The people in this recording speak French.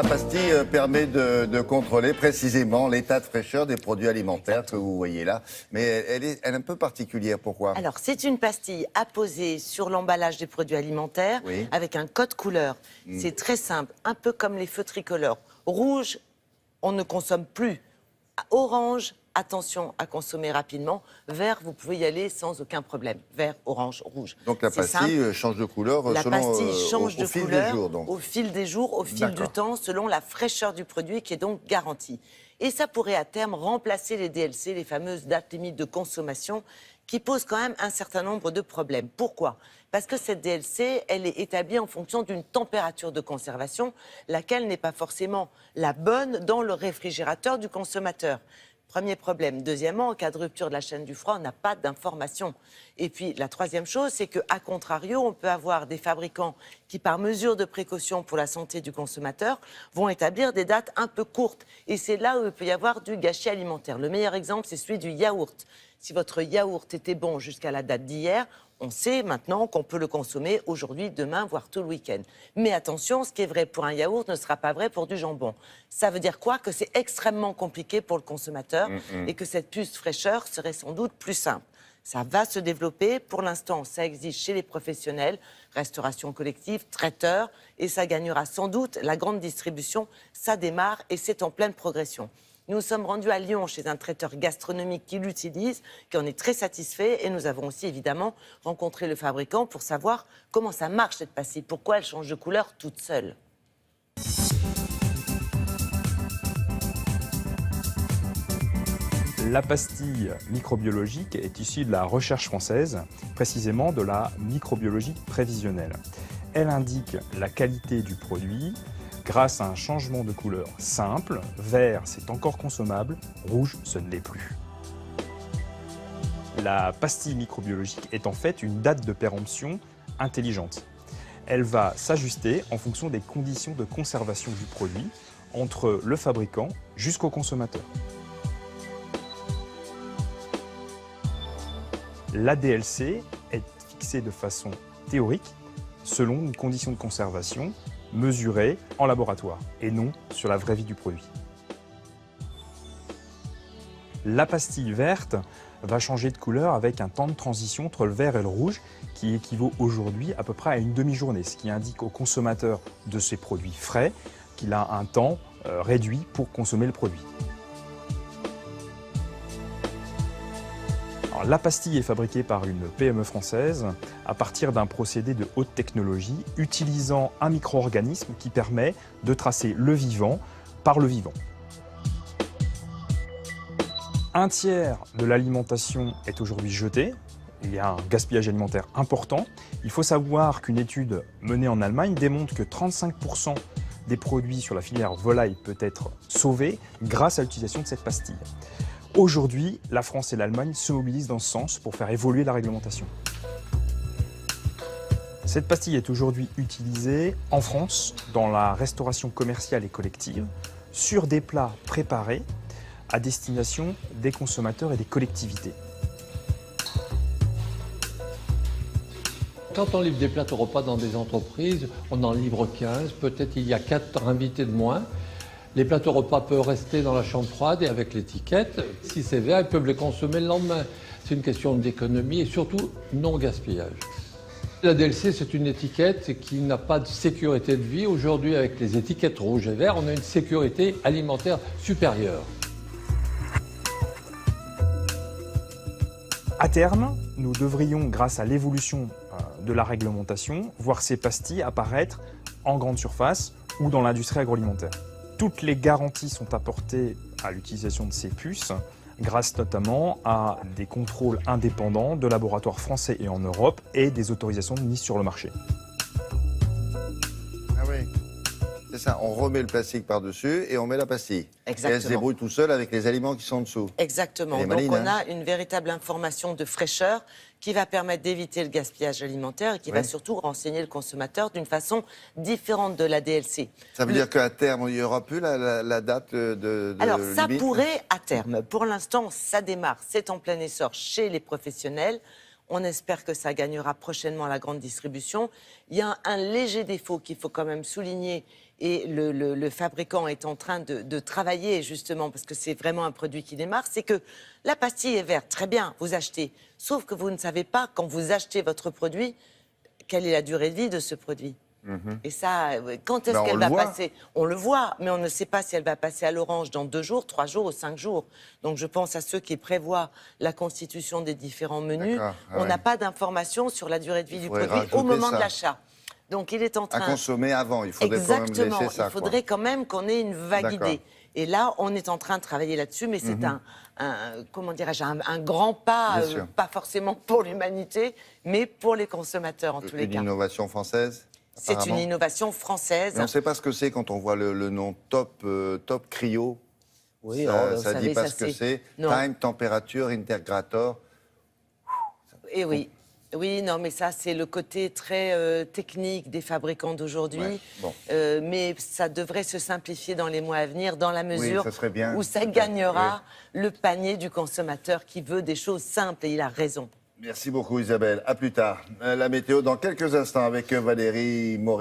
la pastille permet de contrôler précisément l'état de fraîcheur des produits alimentaires que vous voyez là. Mais elle est un peu particulière. Pourquoi? Alors, c'est une pastille apposée sur l'emballage des produits alimentaires avec un code couleur. C'est très simple, un peu comme les feux tricolores. Rouge, on ne consomme plus. Orange, attention à consommer rapidement. Vert, vous pouvez y aller sans aucun problème. Vert, orange, rouge. Donc la pastille change de couleur la selon, pastille change de fil couleur des jours, donc. au fil des jours, au fil du temps, selon la fraîcheur du produit qui est donc garantie. Et ça pourrait à terme remplacer les DLC, les fameuses dates limites de consommation, qui posent quand même un certain nombre de problèmes. Pourquoi? Parce que cette DLC, elle est établie en fonction d'une température de conservation, laquelle n'est pas forcément la bonne dans le réfrigérateur du consommateur. Premier problème. Deuxièmement, en cas de rupture de la chaîne du froid, on n'a pas d'information. Et puis, la troisième chose, c'est qu'à contrario, on peut avoir des fabricants qui, par mesure de précaution pour la santé du consommateur, vont établir des dates un peu courtes. Et c'est là où il peut y avoir du gâchis alimentaire. Le meilleur exemple, c'est celui du yaourt. Si votre yaourt était bon jusqu'à la date d'hier, on sait maintenant qu'on peut le consommer aujourd'hui, demain, voire tout le week-end. Mais attention, ce qui est vrai pour un yaourt ne sera pas vrai pour du jambon. Ça veut dire quoi? Que c'est extrêmement compliqué pour le consommateur et que cette puce fraîcheur serait sans doute plus simple. Ça va se développer. Pour l'instant, ça existe chez les professionnels, restauration collective, traiteurs, et ça gagnera sans doute la grande distribution. Ça démarre et c'est en pleine progression. Nous sommes rendus à Lyon chez un traiteur gastronomique qui l'utilise, qui en est très satisfait. Et nous avons aussi évidemment rencontré le fabricant pour savoir comment ça marche cette pastille, pourquoi elle change de couleur toute seule. La pastille microbiologique est issue de la recherche française, précisément de la microbiologie prévisionnelle. Elle indique la qualité du produit grâce à un changement de couleur simple. Vert, c'est encore consommable, rouge, ce ne l'est plus. La pastille microbiologique est en fait une date de péremption intelligente. Elle va s'ajuster en fonction des conditions de conservation du produit entre le fabricant jusqu'au consommateur. La DLC est fixée de façon théorique selon une condition de conservation mesurée en laboratoire et non sur la vraie vie du produit. La pastille verte va changer de couleur avec un temps de transition entre le vert et le rouge qui équivaut aujourd'hui à peu près à une demi-journée, ce qui indique au consommateur de ces produits frais qu'il a un temps réduit pour consommer le produit. Alors, la pastille est fabriquée par une PME française à partir d'un procédé de haute technologie utilisant un micro-organisme qui permet de tracer le vivant par le vivant. Un tiers de l'alimentation est aujourd'hui jeté. Il y a un gaspillage alimentaire important. Il faut savoir qu'une étude menée en Allemagne démontre que 35% des produits sur la filière volaille peut être sauvés grâce à l'utilisation de cette pastille. Aujourd'hui, la France et l'Allemagne se mobilisent dans ce sens pour faire évoluer la réglementation. Cette pastille est aujourd'hui utilisée en France dans la restauration commerciale et collective sur des plats préparés à destination des consommateurs et des collectivités. Quand on livre des plateaux repas dans des entreprises, on en livre 15, peut-être il y a 4 invités de moins. Les plateaux repas peuvent rester dans la chambre froide et avec l'étiquette, si c'est vert, ils peuvent les consommer le lendemain. C'est une question d'économie et surtout non gaspillage. La DLC, c'est une étiquette qui n'a pas de sécurité de vie. Aujourd'hui, avec les étiquettes rouges et verts, on a une sécurité alimentaire supérieure. À terme, nous devrions, grâce à l'évolution de la réglementation, voir ces pastilles apparaître en grande surface ou dans l'industrie agroalimentaire. Toutes les garanties sont apportées à l'utilisation de ces puces, grâce notamment à des contrôles indépendants de laboratoires français et en Europe et des autorisations de mise sur le marché. Ah oui, c'est ça, on remet le plastique par-dessus et on met la pastille. Exactement. Et elle se débrouille tout seul avec les aliments qui sont en dessous. Exactement. Elle est Donc maline, on hein. a une véritable information de fraîcheur qui va permettre d'éviter le gaspillage alimentaire et qui va surtout renseigner le consommateur d'une façon différente de la DLC. Ça veut dire qu'à terme, il n'y aura plus la date de Alors, ça limite. pourrait à terme. Pour l'instant, ça démarre, c'est en plein essor chez les professionnels. On espère que ça gagnera prochainement la grande distribution. Il y a un léger défaut qu'il faut quand même souligner, et le fabricant est en train de travailler justement, parce que c'est vraiment un produit qui démarre, c'est que la pastille est verte, très bien, vous achetez. Sauf que vous ne savez pas, quand vous achetez votre produit, quelle est la durée de vie de ce produit. Et ça, quand est-ce qu'elle va passer? On le voit, mais on ne sait pas si elle va passer à l'orange dans 2 jours, 3 jours ou 5 jours. Donc je pense à ceux qui prévoient la constitution des différents menus. On n'a pas d'informations sur la durée de vie du produit au moment de l'achat. Donc il est en train... À consommer avant, il faudrait quand même laisser ça. Il faudrait quand même qu'on ait une vague idée. Et là, on est en train de travailler là-dessus, mais c'est comment dirais-je, un grand pas, pas forcément pour l'humanité, mais pour les consommateurs en tous les cas. Une innovation française? C'est une innovation française. Mais on ne sait pas ce que c'est quand on voit le nom Top Cryo. Oui, ça ne dit pas ce que c'est. Time, température, integrator. Et oui. Oui, non, mais ça, c'est le côté très technique des fabricants d'aujourd'hui. Mais ça devrait se simplifier dans les mois à venir, dans la mesure où ça gagnera le panier du consommateur qui veut des choses simples, et il a raison. Merci beaucoup Isabelle. À plus tard. La météo dans quelques instants avec Valérie Moret.